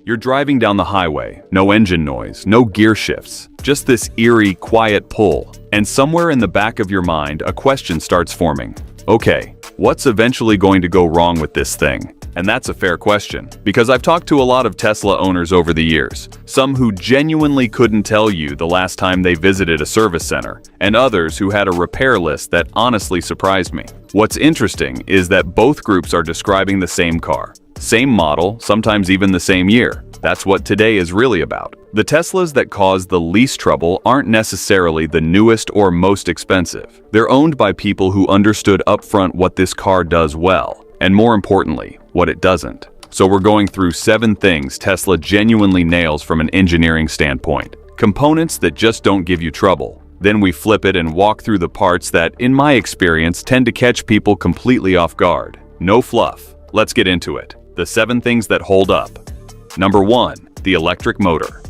You're driving down the highway, no engine noise, no gear shifts, just this eerie, quiet pull. And somewhere in the back of your mind, a question starts forming. Okay, what's eventually going to go wrong with this thing? And that's a fair question, because I've talked to a lot of Tesla owners over the years, some who genuinely couldn't tell you the last time they visited a service center, and others who had a repair list that honestly surprised me. What's interesting is that both groups are describing the same car. Same model, sometimes even the same year. That's what today is really about. The Teslas that cause the least trouble aren't necessarily the newest or most expensive. They're owned by people who understood upfront what this car does well, and more importantly, what it doesn't. So we're going through 7 things Tesla genuinely nails from an engineering standpoint. Components that just don't give you trouble. Then we flip it and walk through the parts that, in my experience, tend to catch people completely off guard. No fluff. Let's get into it. The 7 things that hold up. Number 1, the electric motor.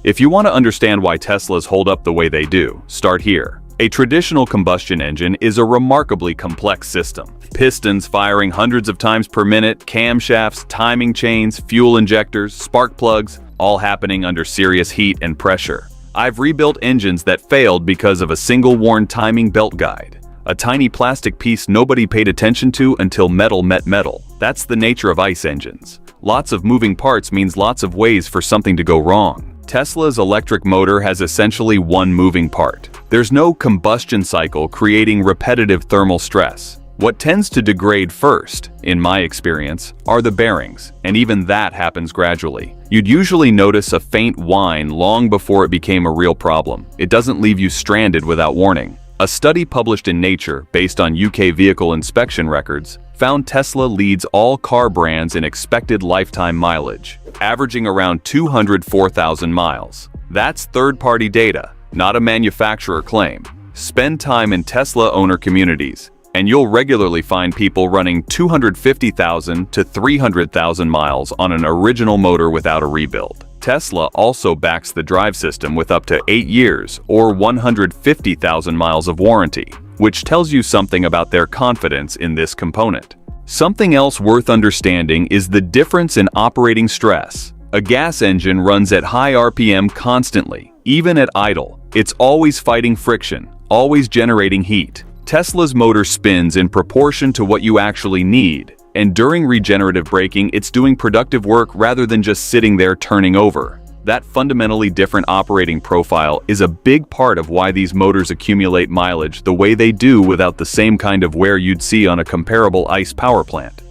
If you want to understand why Teslas hold up the way they do, start here. A traditional combustion engine is a remarkably complex system. Pistons firing hundreds of times per minute, camshafts, timing chains, fuel injectors, spark plugs, all happening under serious heat and pressure. I've rebuilt engines that failed because of a single worn timing belt guide. A tiny plastic piece nobody paid attention to until metal met metal. That's the nature of ICE engines. Lots of moving parts means lots of ways for something to go wrong. Tesla's electric motor has essentially one moving part. There's no combustion cycle creating repetitive thermal stress. What tends to degrade first, in my experience, are the bearings, and even that happens gradually. You'd usually notice a faint whine long before it became a real problem. It doesn't leave you stranded without warning. A study published in Nature, based on UK vehicle inspection records, found Tesla leads all car brands in expected lifetime mileage, averaging around 204,000 miles. That's third-party data, not a manufacturer claim. Spend time in Tesla owner communities, and you'll regularly find people running 250,000 to 300,000 miles on an original motor without a rebuild. Tesla also backs the drive system with up to 8 years or 150,000 miles of warranty, which tells you something about their confidence in this component. Something else worth understanding is the difference in operating stress. A gas engine runs at high RPM constantly, even at idle. It's always fighting friction, always generating heat. Tesla's motor spins in proportion to what you actually need, and during regenerative braking, it's doing productive work rather than just sitting there turning over. That fundamentally different operating profile is a big part of why these motors accumulate mileage the way they do without the same kind of wear you'd see on a comparable ICE power plant.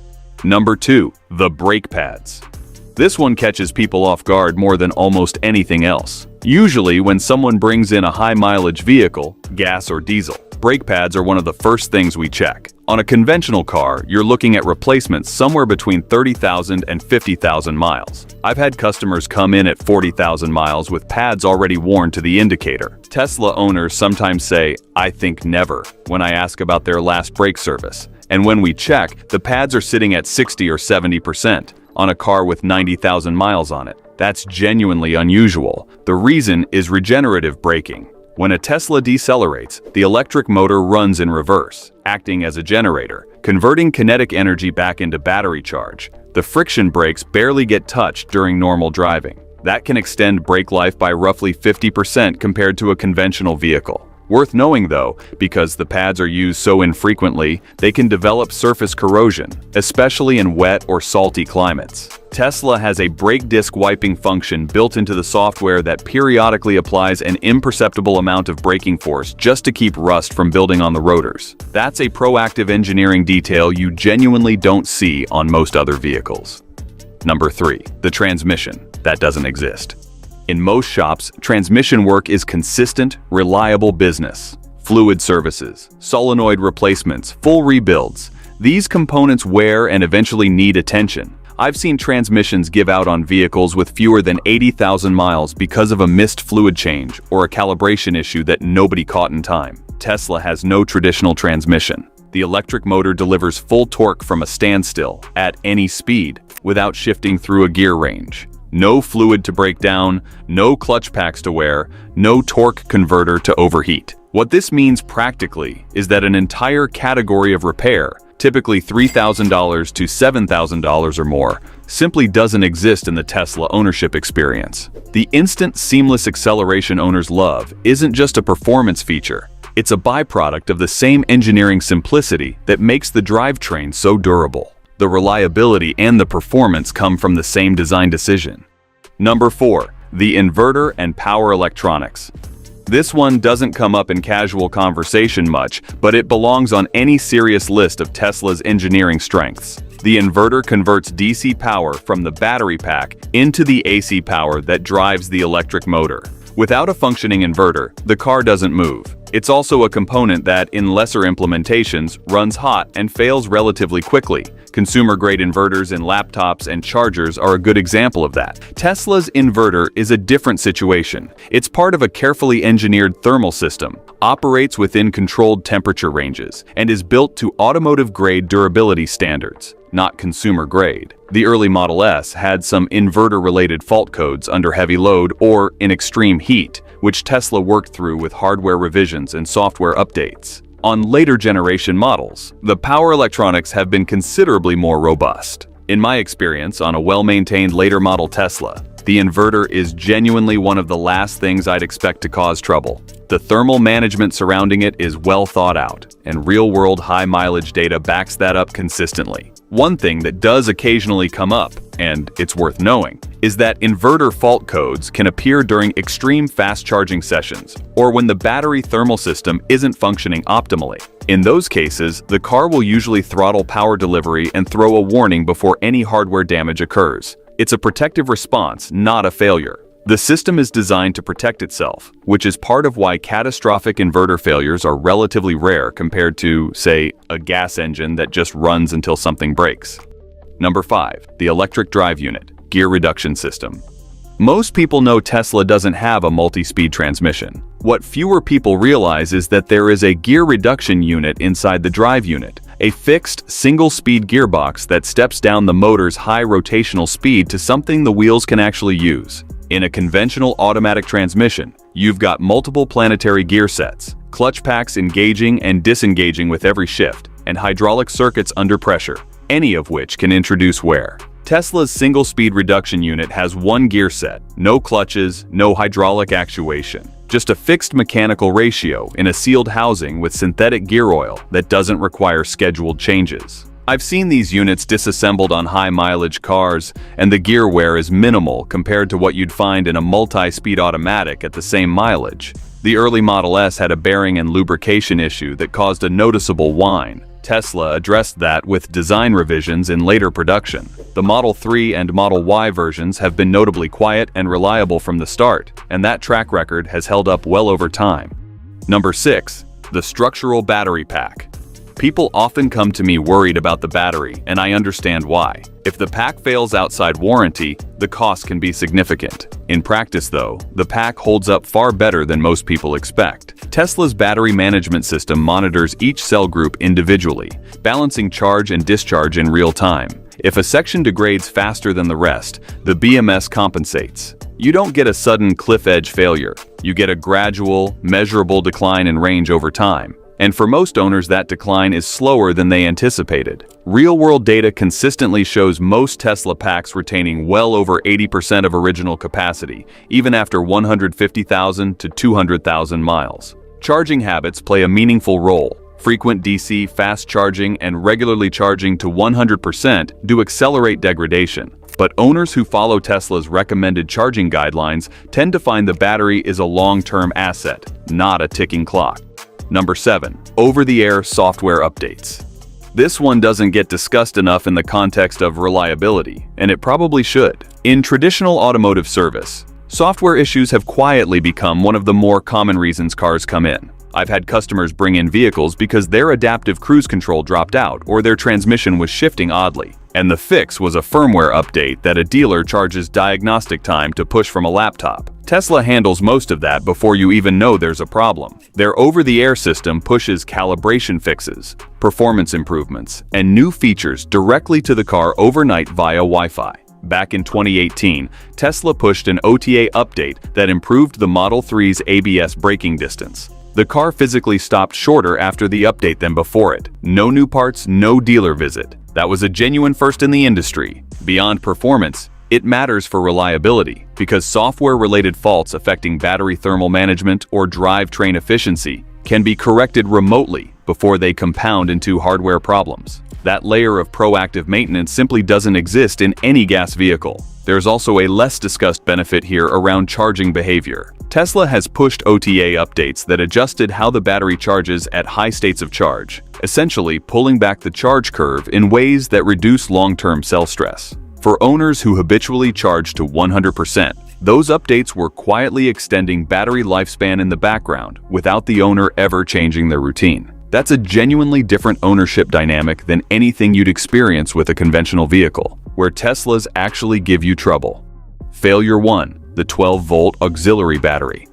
Number 2, the brake pads. This one catches people off guard more than almost anything else. Usually, when someone brings in a high-mileage vehicle, gas or diesel, brake pads are one of the first things we check. On a conventional car, you're looking at replacements somewhere between 30,000 and 50,000 miles. I've had customers come in at 40,000 miles with pads already worn to the indicator. Tesla owners sometimes say, "I think never," when I ask about their last brake service. And when we check, the pads are sitting at 60 or 70% on a car with 90,000 miles on it. That's genuinely unusual. The reason is regenerative braking. When a Tesla decelerates, the electric motor runs in reverse, acting as a generator, converting kinetic energy back into battery charge. The friction brakes barely get touched during normal driving. That can extend brake life by roughly 50% compared to a conventional vehicle. Worth knowing though, because the pads are used so infrequently, they can develop surface corrosion, especially in wet or salty climates. Tesla has a brake disc wiping function built into the software that periodically applies an imperceptible amount of braking force just to keep rust from building on the rotors. That's a proactive engineering detail you genuinely don't see on most other vehicles. Number 3, the transmission. That doesn't exist. In most shops, transmission work is consistent, reliable business. Fluid services, solenoid replacements, full rebuilds. These components wear and eventually need attention. I've seen transmissions give out on vehicles with fewer than 80,000 miles because of a missed fluid change or a calibration issue that nobody caught in time. Tesla has no traditional transmission. The electric motor delivers full torque from a standstill, at any speed, without shifting through a gear range. No fluid to break down, no clutch packs to wear, no torque converter to overheat. What this means practically is that an entire category of repair, typically $3,000 to $7,000 or more, simply doesn't exist in the Tesla ownership experience. The instant seamless acceleration owners love isn't just a performance feature, it's a byproduct of the same engineering simplicity that makes the drivetrain so durable. The reliability and the performance come from the same design decision. Number 4. The inverter and power electronics. This one doesn't come up in casual conversation much, but it belongs on any serious list of Tesla's engineering strengths. The inverter converts DC power from the battery pack into the AC power that drives the electric motor. Without a functioning inverter, the car doesn't move. It's also a component that, in lesser implementations, runs hot and fails relatively quickly. Consumer-grade inverters in laptops and chargers are a good example of that. Tesla's inverter is a different situation. It's part of a carefully engineered thermal system, operates within controlled temperature ranges, and is built to automotive-grade durability standards, not consumer-grade. The early Model S had some inverter-related fault codes under heavy load or in extreme heat, which Tesla worked through with hardware revisions and software updates. On later generation models, the power electronics have been considerably more robust. In my experience on a well-maintained later model Tesla, the inverter is genuinely one of the last things I'd expect to cause trouble. The thermal management surrounding it is well thought out, and real-world high-mileage data backs that up consistently. One thing that does occasionally come up, and it's worth knowing, is that inverter fault codes can appear during extreme fast charging sessions, or when the battery thermal system isn't functioning optimally. In those cases, the car will usually throttle power delivery and throw a warning before any hardware damage occurs. It's a protective response, not a failure. The system is designed to protect itself, which is part of why catastrophic inverter failures are relatively rare compared to, say, a gas engine that just runs until something breaks. Number 5. The electric drive unit, gear reduction system. Most people know Tesla doesn't have a multi-speed transmission. What fewer people realize is that there is a gear reduction unit inside the drive unit, a fixed, single-speed gearbox that steps down the motor's high rotational speed to something the wheels can actually use. In a conventional automatic transmission, you've got multiple planetary gear sets, clutch packs engaging and disengaging with every shift, and hydraulic circuits under pressure, any of which can introduce wear. Tesla's single-speed reduction unit has one gear set, no clutches, no hydraulic actuation, just a fixed mechanical ratio in a sealed housing with synthetic gear oil that doesn't require scheduled changes. I've seen these units disassembled on high-mileage cars, and the gear wear is minimal compared to what you'd find in a multi-speed automatic at the same mileage. The early Model S had a bearing and lubrication issue that caused a noticeable whine. Tesla addressed that with design revisions in later production. The Model 3 and Model Y versions have been notably quiet and reliable from the start, and that track record has held up well over time. Number 6. The structural battery pack. People often come to me worried about the battery, and I understand why. If the pack fails outside warranty, the cost can be significant. In practice, though, the pack holds up far better than most people expect. Tesla's battery management system monitors each cell group individually, balancing charge and discharge in real time. If a section degrades faster than the rest, the BMS compensates. You don't get a sudden cliff-edge failure. You get a gradual, measurable decline in range over time. And for most owners, that decline is slower than they anticipated. Real-world data consistently shows most Tesla packs retaining well over 80% of original capacity, even after 150,000 to 200,000 miles. Charging habits play a meaningful role. Frequent DC fast charging and regularly charging to 100% do accelerate degradation. But owners who follow Tesla's recommended charging guidelines tend to find the battery is a long-term asset, not a ticking clock. Number 7. Over-the-air software updates. This one doesn't get discussed enough in the context of reliability, and it probably should. In traditional automotive service, software issues have quietly become one of the more common reasons cars come in. I've had customers bring in vehicles because their adaptive cruise control dropped out or their transmission was shifting oddly, and the fix was a firmware update that a dealer charges diagnostic time to push from a laptop. Tesla handles most of that before you even know there's a problem. Their over-the-air system pushes calibration fixes, performance improvements, and new features directly to the car overnight via Wi-Fi. Back in 2018, Tesla pushed an OTA update that improved the Model 3's ABS braking distance. The car physically stopped shorter after the update than before it. No new parts, no dealer visit. That was a genuine first in the industry. Beyond performance, it matters for reliability, because software-related faults affecting battery thermal management or drivetrain efficiency can be corrected remotely before they compound into hardware problems. That layer of proactive maintenance simply doesn't exist in any gas vehicle. There's also a less discussed benefit here around charging behavior. Tesla has pushed OTA updates that adjusted how the battery charges at high states of charge, essentially pulling back the charge curve in ways that reduce long-term cell stress. For owners who habitually charge to 100%, those updates were quietly extending battery lifespan in the background without the owner ever changing their routine. That's a genuinely different ownership dynamic than anything you'd experience with a conventional vehicle, where Teslas actually give you trouble. Failure 1. The 12-volt auxiliary battery.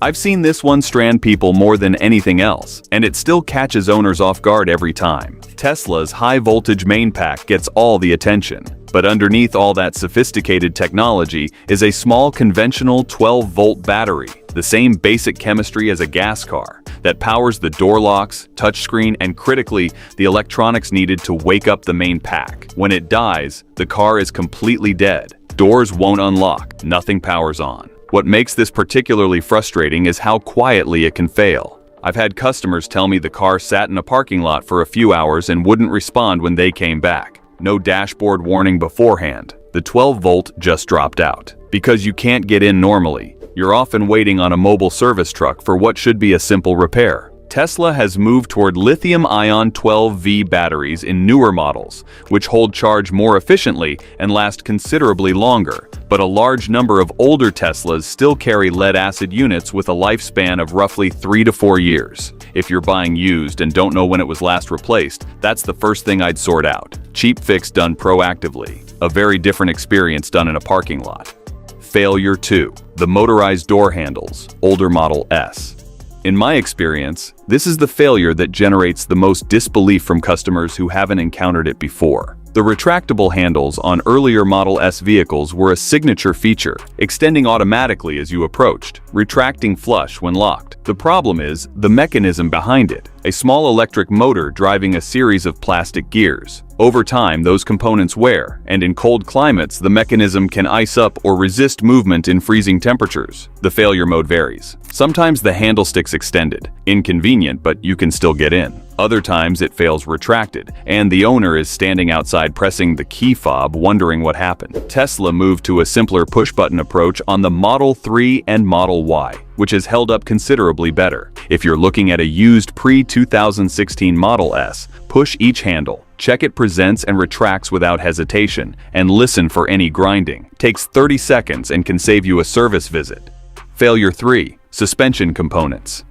I've seen this one strand people more than anything else, and it still catches owners off guard every time. Tesla's high-voltage main pack gets all the attention, but underneath all that sophisticated technology is a small conventional 12-volt battery, the same basic chemistry as a gas car, that powers the door locks, touchscreen, and critically, the electronics needed to wake up the main pack. When it dies, the car is completely dead. Doors won't unlock, nothing powers on. What makes this particularly frustrating is how quietly it can fail. I've had customers tell me the car sat in a parking lot for a few hours and wouldn't respond when they came back. No dashboard warning beforehand. The 12-volt just dropped out. Because you can't get in normally, you're often waiting on a mobile service truck for what should be a simple repair. Tesla has moved toward lithium-ion 12V batteries in newer models, which hold charge more efficiently and last considerably longer, but a large number of older Teslas still carry lead-acid units with a lifespan of roughly 3 to 4 years. If you're buying used and don't know when it was last replaced, that's the first thing I'd sort out. Cheap fix done proactively. A very different experience done in a parking lot. Failure 2. The motorized door handles, older Model S. In my experience, this is the failure that generates the most disbelief from customers who haven't encountered it before. The retractable handles on earlier Model S vehicles were a signature feature, extending automatically as you approached, retracting flush when locked. The problem is the mechanism behind it, a small electric motor driving a series of plastic gears. Over time, those components wear, and in cold climates, the mechanism can ice up or resist movement in freezing temperatures. The failure mode varies. Sometimes the handle sticks extended, inconvenient, but you can still get in. Other times it fails retracted, and the owner is standing outside pressing the key fob wondering what happened. Tesla moved to a simpler push-button approach on the Model 3 and Model Y, which has held up considerably better. If you're looking at a used pre-2016 Model S, push each handle, check it presents and retracts without hesitation, and listen for any grinding. Takes 30 seconds and can save you a service visit. Failure 3. Suspension components.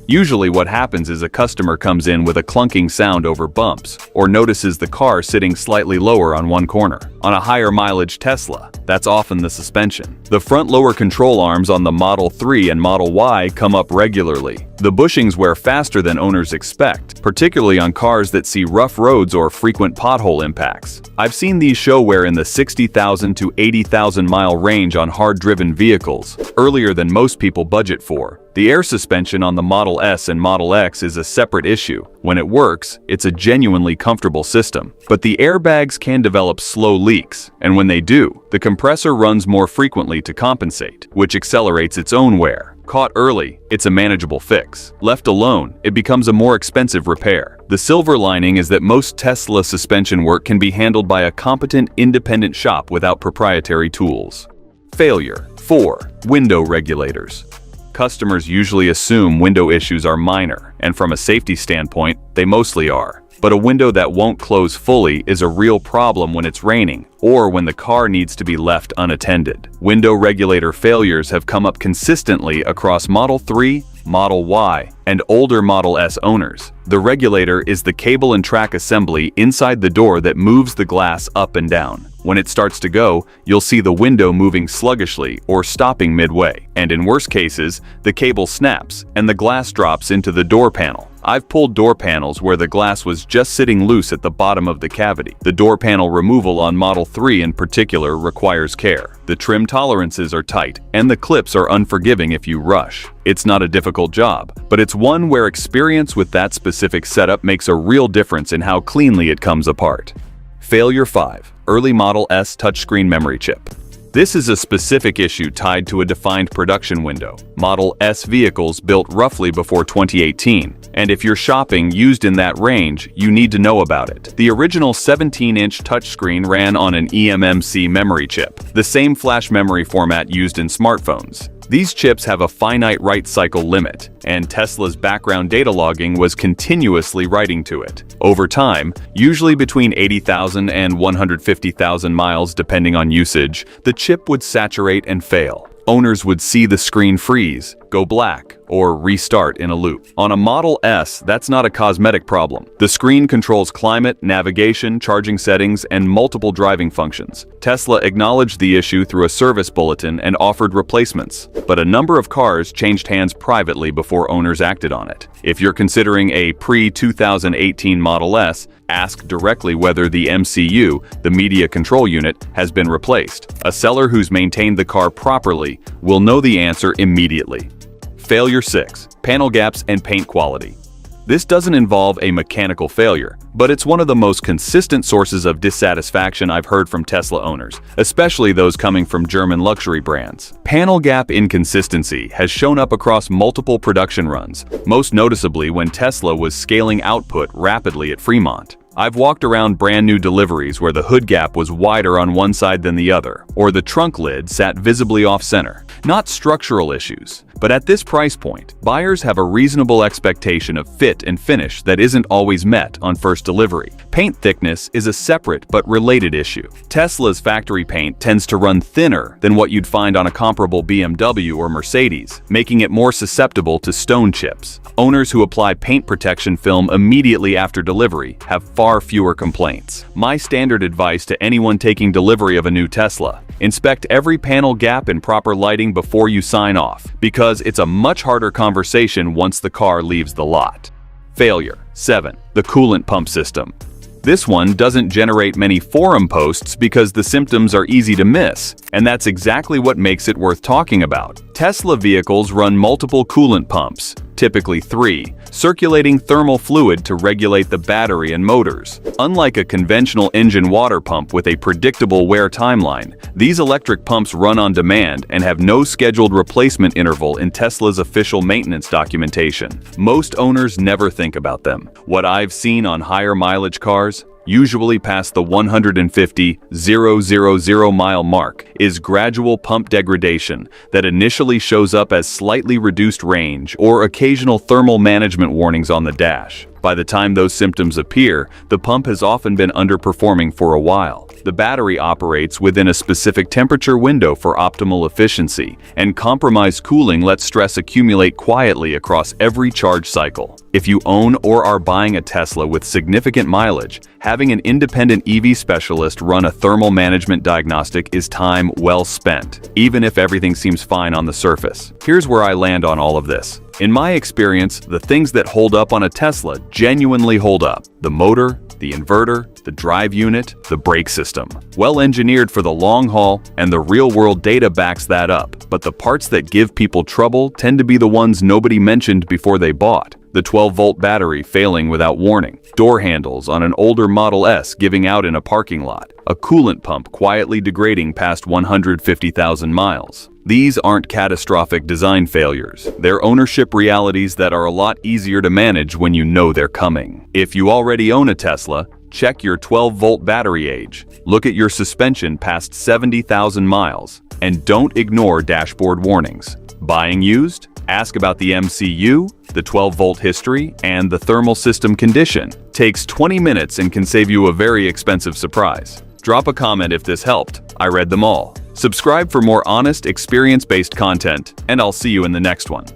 Usually what happens is a customer comes in with a clunking sound over bumps, or notices the car sitting slightly lower on one corner. On a higher mileage Tesla, that's often the suspension. The front lower control arms on the Model 3 and Model Y come up regularly. The bushings wear faster than owners expect, particularly on cars that see rough roads or frequent pothole impacts. I've seen these show wear in the 60,000 to 80,000 mile range on hard-driven vehicles, earlier than most people budget for. The air suspension on the Model S and Model X is a separate issue. When it works, it's a genuinely comfortable system. But the airbags can develop slow leaks, and when they do, the compressor runs more frequently to compensate, which accelerates its own wear. Caught early, it's a manageable fix. Left alone, it becomes a more expensive repair. The silver lining is that most Tesla suspension work can be handled by a competent, independent shop without proprietary tools. Failure 4. Window regulators. Customers usually assume window issues are minor, and from a safety standpoint, they mostly are. But a window that won't close fully is a real problem when it's raining, or when the car needs to be left unattended. Window regulator failures have come up consistently across Model 3, Model Y, and older Model S owners. The regulator is the cable and track assembly inside the door that moves the glass up and down. When it starts to go, you'll see the window moving sluggishly or stopping midway. And in worse cases, the cable snaps and the glass drops into the door panel. I've pulled door panels where the glass was just sitting loose at the bottom of the cavity. The door panel removal on Model 3 in particular requires care. The trim tolerances are tight, and the clips are unforgiving if you rush. It's not a difficult job, but it's one where experience with that specific setup makes a real difference in how cleanly it comes apart. Failure 5. Early Model S touchscreen memory chip. This is a specific issue tied to a defined production window. Model S vehicles built roughly before 2018, and if you're shopping used in that range, you need to know about it. The original 17-inch touchscreen ran on an eMMC memory chip, the same flash memory format used in smartphones. These chips have a finite write cycle limit, and Tesla's background data logging was continuously writing to it. Over time, usually between 80,000 and 150,000 miles depending on usage, the chip would saturate and fail. Owners would see the screen freeze, go black, or restart in a loop. On a Model S, that's not a cosmetic problem. The screen controls climate, navigation, charging settings, and multiple driving functions. Tesla acknowledged the issue through a service bulletin and offered replacements, but a number of cars changed hands privately before owners acted on it. If you're considering a pre-2018 Model S, ask directly whether the MCU, the media control unit, has been replaced. A seller who's maintained the car properly will know the answer immediately. Failure 6. Panel gaps and paint quality. This doesn't involve a mechanical failure, but it's one of the most consistent sources of dissatisfaction I've heard from Tesla owners, especially those coming from German luxury brands. Panel gap inconsistency has shown up across multiple production runs, most noticeably when Tesla was scaling output rapidly at Fremont. I've walked around brand new deliveries where the hood gap was wider on one side than the other, or the trunk lid sat visibly off-center. Not structural issues, but at this price point, buyers have a reasonable expectation of fit and finish that isn't always met on first delivery. Paint thickness is a separate but related issue. Tesla's factory paint tends to run thinner than what you'd find on a comparable BMW or Mercedes, making it more susceptible to stone chips. Owners who apply paint protection film immediately after delivery have far fewer complaints. My standard advice to anyone taking delivery of a new Tesla: inspect every panel gap and proper lighting before you sign off, because it's a much harder conversation once the car leaves the lot. Failure 7. The coolant pump system. This one doesn't generate many forum posts because the symptoms are easy to miss, and that's exactly what makes it worth talking about. Tesla vehicles run multiple coolant pumps, typically 3, circulating thermal fluid to regulate the battery and motors. Unlike a conventional engine water pump with a predictable wear timeline, these electric pumps run on demand and have no scheduled replacement interval in Tesla's official maintenance documentation. Most owners never think about them. What I've seen on higher mileage cars, usually past the 150,000 mile mark, is gradual pump degradation that initially shows up as slightly reduced range or occasional thermal management warnings on the dash. By the time those symptoms appear, the pump has often been underperforming for a while. The battery operates within a specific temperature window for optimal efficiency, and compromised cooling lets stress accumulate quietly across every charge cycle. If you own or are buying a Tesla with significant mileage, having an independent EV specialist run a thermal management diagnostic is time well spent, even if everything seems fine on the surface. Here's where I land on all of this. In my experience, the things that hold up on a Tesla genuinely hold up: the motor, the inverter, the drive unit, the brake system. Well engineered for the long haul, and the real-world data backs that up. But the parts that give people trouble tend to be the ones nobody mentioned before they bought. The 12-volt battery failing without warning, door handles on an older Model S giving out in a parking lot, a coolant pump quietly degrading past 150,000 miles. These aren't catastrophic design failures. They're ownership realities that are a lot easier to manage when you know they're coming. If you already own a Tesla, check your 12-volt battery age, look at your suspension past 70,000 miles, and don't ignore dashboard warnings. Buying used? Ask about the MCU, the 12-volt history, and the thermal system condition. Takes 20 minutes and can save you a very expensive surprise. Drop a comment if this helped. I read them all. Subscribe for more honest, experience-based content, and I'll see you in the next one.